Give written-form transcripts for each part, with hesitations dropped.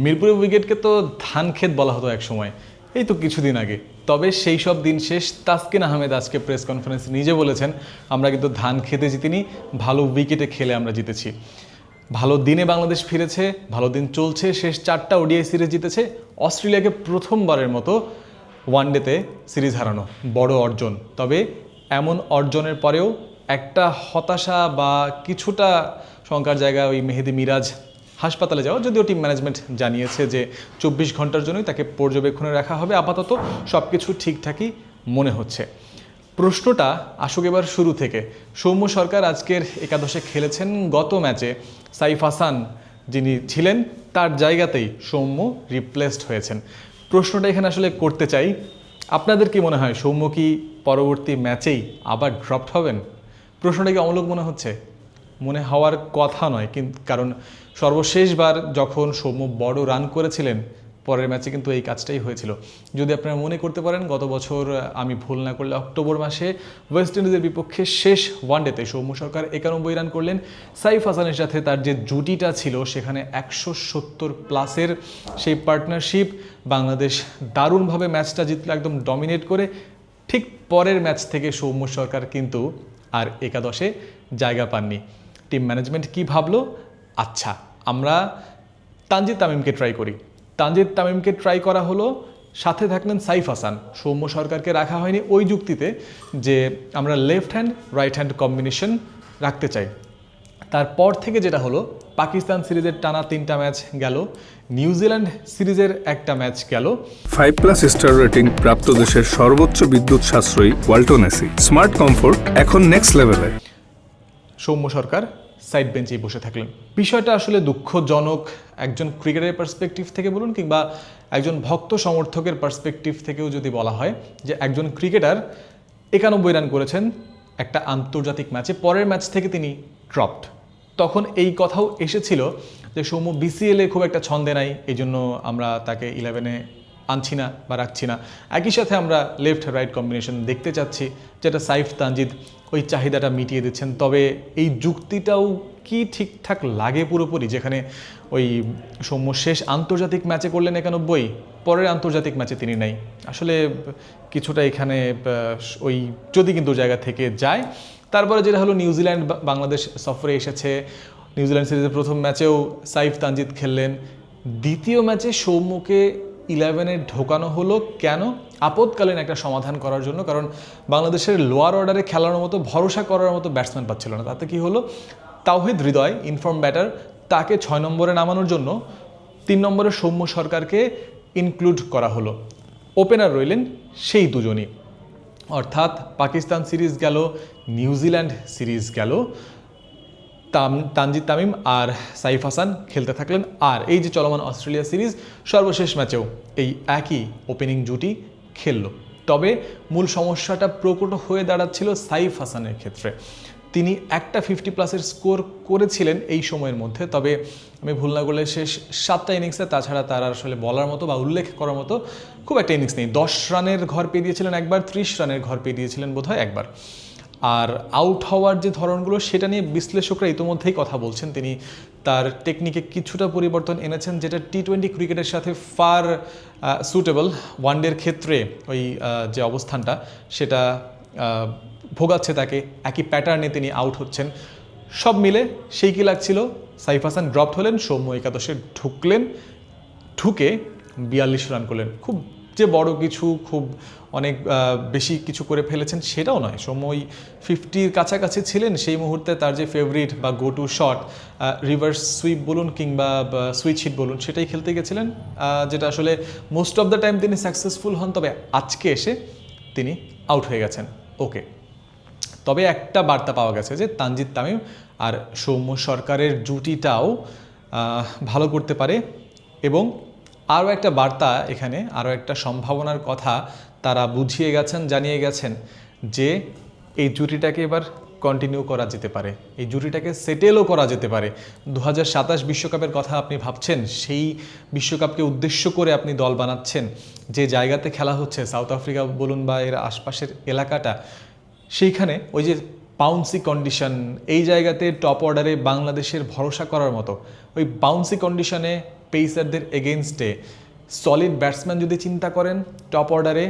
মিরপুরের উইকেটকে তো ধান ক্ষেত বলা হতো এক সময়, এই তো কিছুদিন আগে। তবে সেই সব দিন শেষ। তাসকিন আহমেদ আজকে প্রেস কনফারেন্সে নিজে বলেছেন, আমরা কিন্তু ধান খেতে জিতিনি, ভালো উইকেটে খেলে আমরা জিতেছি। ভালো দিনে বাংলাদেশ ফিরেছে, ভালো দিন চলছে, শেষ 4টা ওডিআই সিরিজ জিতেছে, অস্ট্রেলিয়াকে প্রথমবারের মতো ওয়ানডেতে সিরিজ হারানো বড় অর্জন। তবে এমন অর্জনের পরেও একটা হতাশা বা কিছুটা শঙ্কার জায়গা ওই মেহেদী মিরাজ হাসপাতালে যাওয়া, যদিও টিম ম্যানেজমেন্ট জানিয়েছে যে 24 ঘন্টার জন্যই তাকে পর্যবেক্ষণে রাখা হবে। আপাতত সব কিছু ঠিকঠাকই মনে হচ্ছে। প্রশ্নটা আসুক এবার শুরু থেকে। সৌম্য সরকার আজকের একাদশে খেলেছেন, গত ম্যাচে সাইফ হাসান যিনি ছিলেন তার জায়গাতেই সৌম্য রিপ্লেসড হয়েছেন। প্রশ্নটা এখানে আসলে করতে চাই, আপনাদের কি মনে হয় সৌম্য কি পরবর্তী ম্যাচেই আবার ড্রপড হবেন? প্রশ্নটা কি অমূলক মনে হচ্ছে? মনে হওয়ার কথা নয়, কিন্তু কারণ সর্বশেষবার যখন সৌম্য বড় রান করেছিলেন পরের ম্যাচে কিন্তু এই কাজটাই হয়েছিল। যদি আপনারা মনে করতে পারেন, গত বছর আমি ভুল না করলে অক্টোবর মাসে ওয়েস্ট ইন্ডিজের বিপক্ষে শেষ ওয়ানডেতে সৌম্য সরকার 91 রান করলেন। সাইফ হাসানের সাথে তার যে জুটিটা ছিল সেখানে 170+ সেই পার্টনারশিপ, বাংলাদেশ দারুণভাবে ম্যাচটা জিতল, একদম ডমিনেট করে। ঠিক পরের ম্যাচ থেকে সৌম্য সরকার কিন্তু আর একাদশে জায়গা পাননি। টিম ম্যানেজমেন্ট কি ভাবলো, আচ্ছা আমরা তানজিদ তামিমকে ট্রাই করি। তানজিদ তামিমকে ট্রাই করা হলো, সাথে থাকলেন সাইফ হাসান। সৌম্য সরকারকে রাখা হয়নি ওই যুক্তিতে যে আমরা left hand right hand combination রাখতে চাই। তারপর থেকে যেটা হলো, পাকিস্তান সিরিজের টানা 3টা ম্যাচ গেল, নিউজিল্যান্ড সিরিজের একটা ম্যাচ গেল। 5+ স্টার রেটিং প্রাপ্ত দেশের সর্বোচ্চ বিদ্যুৎ সাশ্রয়ী ওয়ালটন এসি স্মার্ট কমফোর্ট এখন নেক্সট লেভেলে। সৌম্য সরকার সাইড বেঞ্চেই বসে থাকলেন। বিষয়টা আসলে দুঃখজনক, একজন ক্রিকেটের পার্সপেক্টিভ থেকে বলুন কিংবা একজন ভক্ত সমর্থকের পার্সপেক্টিভ থেকেও যদি বলা হয়, যে একজন ক্রিকেটার 91 রান করেছেন একটা আন্তর্জাতিক ম্যাচে, পরের ম্যাচ থেকে তিনি ড্রপড। তখন এই কথাও এসেছিল যে সৌম্য বিসিএলে খুব একটা ছন্দে নাই, এই জন্য আমরা তাকে 11-এ আনছি না বা রাখছি না। একই সাথে আমরা লেফট রাইট কম্বিনেশন দেখতে চাচ্ছি, যেটা সাইফ তানজিদ ওই চাহিদাটা মিটিয়ে দিচ্ছেন। তবে এই যুক্তিটাও কি ঠিকঠাক লাগে পুরোপুরি, যেখানে ওই সৌম্য শেষ আন্তর্জাতিক ম্যাচে করলেন 91, পরের আন্তর্জাতিক ম্যাচে তিনি নাই। আসলে কিছুটা এখানে ওই যদি কিন্তু জায়গা থেকে যায়। তারপরে যেটা হলো, নিউজিল্যান্ড বাংলাদেশ সফরে এসেছে, নিউজিল্যান্ড সিরিজের প্রথম ম্যাচেও সাইফ তানজিদ খেললেন, দ্বিতীয় ম্যাচে সৌম্যকে 11-এ ঢোকানো হলো কেন? আপৎকালীন একটা সমাধান করার জন্য, কারণ বাংলাদেশের লোয়ার অর্ডারে খেলার মতো, ভরসা করার মতো ব্যাটসম্যান পাচ্ছিল না। তাতে কি হলো, তাওহিদ হৃদয় ইনফর্ম ব্যাটার, তাকে 6 নম্বরে নামানোর জন্য 3 নম্বরে সৌম্য সরকারকে ইনক্লুড করা হলো। ওপেনার রইলেন সেই দুজনই, অর্থাৎ পাকিস্তান সিরিজ গেল, নিউজিল্যান্ড সিরিজ গেল, তানজিদ তামিম আর সাইফ হাসান খেলতে থাকলেন। আর এই যে চলমান অস্ট্রেলিয়া সিরিজ, সর্বশেষ ম্যাচেও এই একই ওপেনিং জুটি খেলল। তবে মূল সমস্যাটা প্রকট হয়ে দাঁড়াচ্ছিল সাইফ হাসানের ক্ষেত্রে। তিনি একটা 50+ স্কোর করেছিলেন এই সময়ের মধ্যে, তবে আমি ভুল না করলে শেষ 7টা ইনিংসে, তাছাড়া তার আসলে বলার মতো বা উল্লেখ করার মতো খুব একটা ইনিংস নেই। 10 রানের ঘর পেয়ে দিয়েছিলেন একবার, 30 রানের ঘর পেয়ে দিয়েছিলেন বোধহয় একবার। আর আউট হওয়ার যে ধরনগুলো, সেটা নিয়ে বিশ্লেষকরা ইতিমধ্যেই কথা বলছেন। তিনি তার টেকনিকে কিছুটা পরিবর্তন এনেছেন, যেটা টি20 ক্রিকেটের সাথে ফার সুটেবল। ওয়ানডের ক্ষেত্রে ওই যে অবস্থানটা, সেটা ভোগাচ্ছে তাকে, একই প্যাটার্নে তিনি আউট হচ্ছেন। সব মিলে সেই কি লাগছিল, সাইফ হাসান ড্রপড হলেন, সৌম্য একাদশে ঢুকলেন, ঢুকে 42 রান করলেন। খুব যে বড় কিছু, খুব অনেক বেশি কিছু করে ফেলেছেন সেটাও নয়। সৌম্য 50-র কাছাকাছি ছিলেন সেই মুহূর্তে। তার যে ফেভারিট বা go to shot, reverse sweep বলুন কিংবা সুইচ হিট বলুন, সেটাই খেলতে গেছিলেন, যেটা আসলে মোস্ট অফ দ্য টাইম তিনি সাকসেসফুল হন। তবে আজকে এসে তিনি আউট হয়ে গেছেন। ওকে, তবে একটা বার্তা পাওয়া গেছে যে তানজিদ তামিম আর সৌম্য সরকারের জুটিটাও ভালো করতে পারে, এবং আরও একটা বার্তা এখানে, আরও একটা সম্ভাবনার কথা তারা বুঝিয়ে গেছেন, জানিয়ে গেছেন যে এই জুটিটাকে এবার কন্টিনিউ করা যেতে পারে, এই জুটিটাকে সেটেলও করা যেতে পারে। 2027 বিশ্বকাপের কথা আপনি ভাবছেন, সেই বিশ্বকাপকে উদ্দেশ্য করে আপনি দল বানাচ্ছেন, যে জায়গাতে খেলা হচ্ছে সাউথ আফ্রিকা বলুন বা এর আশপাশের এলাকাটা, সেইখানে ওই যে বাউন্সি কন্ডিশন, এই জায়গাতে টপ অর্ডারে বাংলাদেশের ভরসা করার মতো ওই বাউন্সি কন্ডিশনে পেসারদের এগেনস্টে সলিড ব্যাটসম্যান যদি চিন্তা করেন টপ অর্ডারে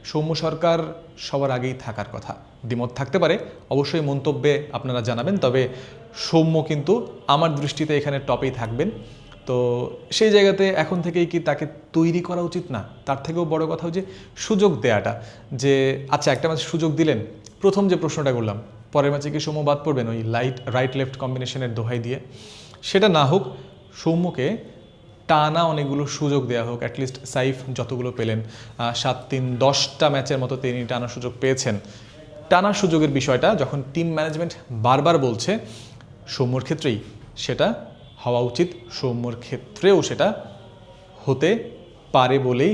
সৌম্য সরকার সবার আগেই থাকার কথা। দ্বিমত থাকতে পারে, অবশ্যই মন্তব্যে আপনারা জানাবেন, তবে সৌম্য কিন্তু আমার দৃষ্টিতে এখানে টপেই থাকবেন। তো সেই জায়গাতে এখন থেকেই কি তাকে তৈরি করা উচিত না? তার থেকেও বড় কথা হচ্ছে সুযোগ দেয়াটা, যে আচ্ছা একটা ম্যাচ সুযোগ দিলেন, প্রথম যে প্রশ্নটা করলাম পরের ম্যাচে কি সৌম্য বাদ পড়বেন ওই রাইট লেফট কম্বিনেশনের দোহাই দিয়ে? সেটা না হোক, সৌম্যকে টানা অনেকগুলো সুযোগ দেওয়া হোক। অ্যাটলিস্ট সাইফ যতগুলো পেলেন 7-3-10টা ম্যাচের মতো তিনি টানা সুযোগ পেয়েছেন। টানা সুযোগের বিষয়টা যখন টিম ম্যানেজমেন্ট বারবার বলছে, সৌম্যর ক্ষেত্রেই সেটা হওয়া উচিত, সৌম্যর ক্ষেত্রেও সেটা হতে পারে বলেই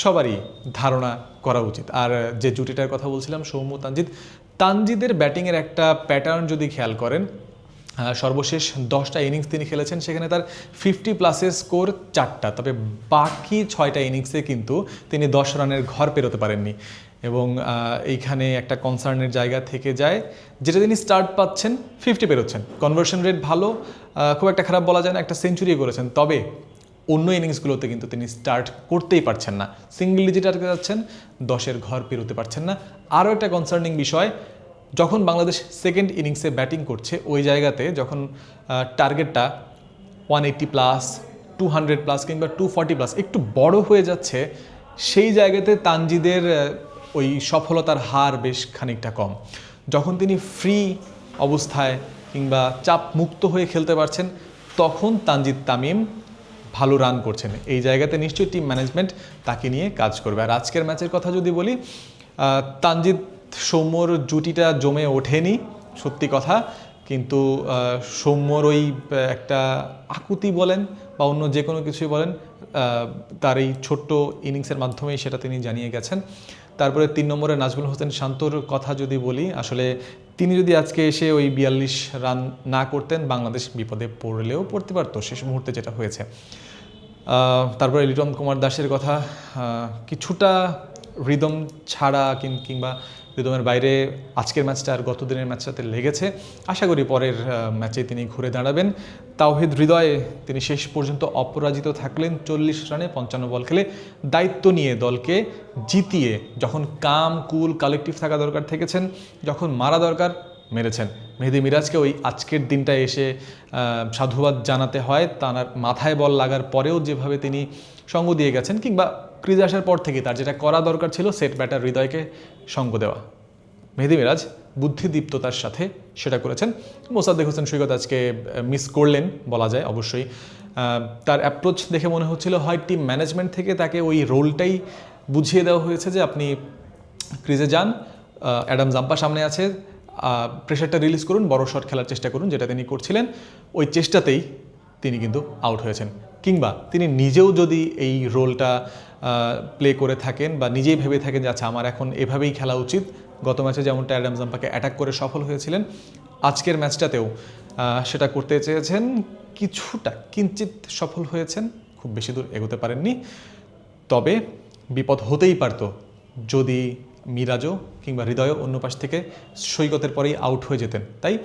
সবারই ধারণা করা উচিত। আর যে জুটিটার কথা বলছিলাম সৌম্য তানজিদের ব্যাটিংয়ের একটা প্যাটার্ন যদি খেয়াল করেন, সর্বশেষ 10টা ইনিংস তিনি খেলেছেন, সেখানে তার 50+ স্কোর 4টা, তবে বাকি 6টা ইনিংসে কিন্তু তিনি 10 রানের ঘর পেরোতে পারেননি। এবং এইখানে একটা কনসার্নের জায়গা থেকে যায়, যেটা তিনি স্টার্ট পাচ্ছেন 50 পেরোচ্ছেন, কনভার্সন রেট ভালো, খুব একটা খারাপ বলা যায় না, একটা সেঞ্চুরি করেছেন, তবে অন্য ইনিংসগুলোতে কিন্তু তিনি স্টার্ট করতেই পারছেন না, সিঙ্গেল ডিজিট আটকে যাচ্ছেন, 10-এর ঘর পেরোতে পারছেন না। আরও একটা কনসার্নিং বিষয়, যখন বাংলাদেশ সেকেন্ড ইনিংসে ব্যাটিং করছে ওই জায়গাতে যখন টার্গেটটা 180+, 200+ কিংবা 240+ একটু বড় হয়ে যাচ্ছে, সেই জায়গাতে তানজিদের ওই সফলতার হার বেশ খানিকটা কম। যখন তিনি ফ্রি অবস্থায় কিংবা চাপ মুক্ত হয়ে খেলতে পারছেন, তখন তানজিদ তামিম ভালো রান করছেন। এই জায়গাতে নিশ্চয়ই টিম ম্যানেজমেন্ট তাকে নিয়ে কাজ করবে। আর আজকের ম্যাচের কথা যদি বলি, তানজিদ সৌম্যর জুটিটা জমে ওঠেনি সত্যি কথা, কিন্তু সৌম্যর ওই একটা আকুতি বলেন বা অন্য যে কোনো কিছুই বলেন, তার এই ছোট্ট ইনিংসের মাধ্যমেই সেটা তিনি জানিয়ে গেছেন। তারপরে 3 নম্বরে নাজমুল হোসেন শান্তর কথা যদি বলি, আসলে তিনি যদি আজকে এসে ওই 42 রান না করতেন, বাংলাদেশ বিপদে পড়লেও পড়তে পারতো শেষ মুহূর্তে যেটা হয়েছে। তারপরে লিটন কুমার দাসের কথা, কিছুটা রিদম ছাড়া কিংবা রিদমের বাইরে আজকের ম্যাচটা আর গত দিনের ম্যাচটাতে লেগেছে। আশা করি পরের ম্যাচে তিনি ঘুরে দাঁড়াবেন। তাওহিদ হৃদয়, তিনি শেষ পর্যন্ত অপরাজিত থাকলেন 40 রানে 55 বল খেলে, দায়িত্ব নিয়ে দলকে জিতিয়ে, যখন কাম কুল কালেকটিভ থাকা দরকার থেকেছেন, যখন মারা দরকার মেরেছেন। মেহেদী মিরাজকে ওই আজকের দিনটায় এসে সাধুবাদ জানাতে হয়, তার মাথায় বল লাগার পরেও যেভাবে তিনি সঙ্গ দিয়ে গেছেন, কিংবা ক্রিজে আসার পর থেকে তার যেটা করা দরকার ছিল সেট ব্যাটার হৃদয়কে সঙ্গ দেওয়া, মেহেদী মিরাজ বুদ্ধিদীপ্ততার সাথে সেটা করেছেন। মোসাদ্দেক হোসেন সৈকত আজকে মিস করলেন বলা যায়, অবশ্যই তার অ্যাপ্রোচ দেখে মনে হচ্ছিল হয় টিম ম্যানেজমেন্ট থেকে তাকে ওই রোলটাই বুঝিয়ে দেওয়া হয়েছে যে আপনি ক্রিজে যান, অ্যাডাম জাম্পা সামনে আছে, প্রেশারটা রিলিজ করুন, বড় শট খেলার চেষ্টা করুন, যেটা তিনি করছিলেন। ওই চেষ্টাতেই তিনি কিন্তু আউট হয়েছেন। কিংবা তিনি নিজেও যদি এই রোলটা প্লে করে থাকেন বা নিজেই ভেবে থাকেন যে আচ্ছা আমার এখন এভাবেই খেলা উচিত, গত ম্যাচে যেমনটা অ্যাডাম জাম্পাকে অ্যাটাক করে সফল হয়েছিলেন, আজকের ম্যাচটাতেও সেটা করতে চেয়েছেন, কিছুটা কিঞ্চিত সফল হয়েছেন, খুব বেশি দূর এগোতে পারেননি। তবে বিপদ হতেই পারত যদি মিরাজও কিংবা হৃদয়ও অন্য পাশ থেকে সৈকতের পরেই আউট হয়ে যেতেন। তাই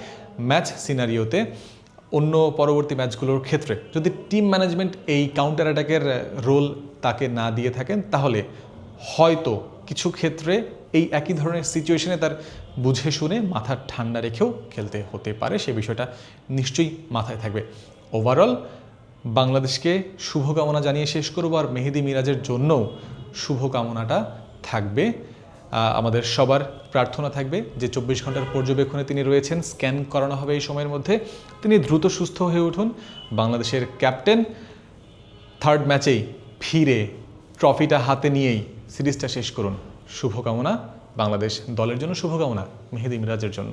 ম্যাচ সিনারিওতে অন্য পরবর্তী ম্যাচগুলোর ক্ষেত্রে যদি টিম ম্যানেজমেন্ট এই কাউন্টার অ্যাটাকের রোল তাকে না দিয়ে থাকেন, তাহলে হয়তো কিছু ক্ষেত্রে এই একই ধরনের সিচুয়েশনে তার বুঝে শুনে মাথা ঠান্ডা রেখেও খেলতে হতে পারে, সে বিষয়টা নিশ্চয়ই মাথায় থাকবে। ওভারঅল বাংলাদেশকে শুভকামনা জানিয়ে শেষ করব, আর মেহেদী মিরাজের জন্যও শুভকামনাটা থাকবে। আমাদের সবার প্রার্থনা থাকবে যে 24 ঘন্টার পর্যবেক্ষণে তিনি রয়েছেন, স্ক্যান করানো হবে এই সময়ের মধ্যে, তিনি দ্রুত সুস্থ হয়ে উঠুন। বাংলাদেশের ক্যাপ্টেন থার্ড ম্যাচেই ফিরে ট্রফিটা হাতে নিয়েই সিরিজটা শেষ করুন। শুভকামনা বাংলাদেশ দলের জন্য, শুভকামনা মেহেদী মিরাজের জন্য।